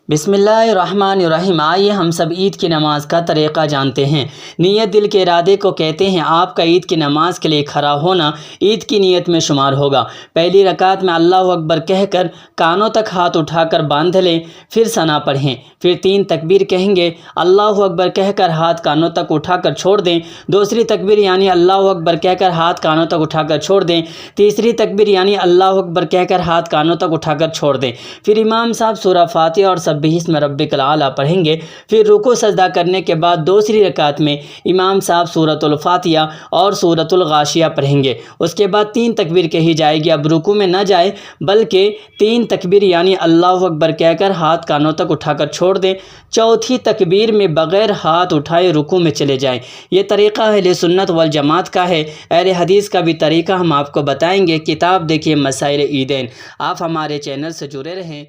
बिस्मिल्लाहिर्रहमानिर्रहीम। आइए हम सब ईद की नमाज़ का तरीक़ा जानते हैं। नीयत दिल के इरादे को कहते हैं। आपका ईद की नमाज़ के लिए खड़ा होना ईद की नीयत में शुमार होगा। पहली रकात में अल्लाहु अकबर कहकर कानों तक हाथ उठाकर बांध लें, फिर सना पढ़ें। फिर 3 तकबीर कहेंगे। अल्लाहु अकबर कहकर हाथ कानों तक उठाकर छोड़ दें। दूसरी तकबीर यानी अल्लाहु अकबर कहकर हाथ कानों तक उठाकर छोड़ दें। तीसरी तकबीर यानी अल्लाहु अकबर कहकर हाथ कानों तक उठाकर छोड़ दें। फिर इमाम साहब सूरह फातिहा और सब्बिहिस्म रब्बिकल आला पढ़ेंगे। फिर रुकू सजदा करने के बाद दूसरी रकात में इमाम साहब सूरतुल फातिहा और सूरतुल गाशिया पढ़ेंगे। उसके बाद 3 तकबीर कही जाएगी। अब रुकू में न जाए बल्कि 3 तकबीर यानी अल्लाहु अकबर कहकर हाथ कानों तक उठाकर छोड़ दें। चौथी तकबीर में बग़ैर हाथ उठाए रुकू में चले जाएं। ये तरीक़ा अहले सुन्नत वल जमात का है। अहले हदीस का भी तरीक़ा हम आपको बताएंगे। किताब देखिए मसाइल ईदैन। आप हमारे चैनल से जुड़े रहें।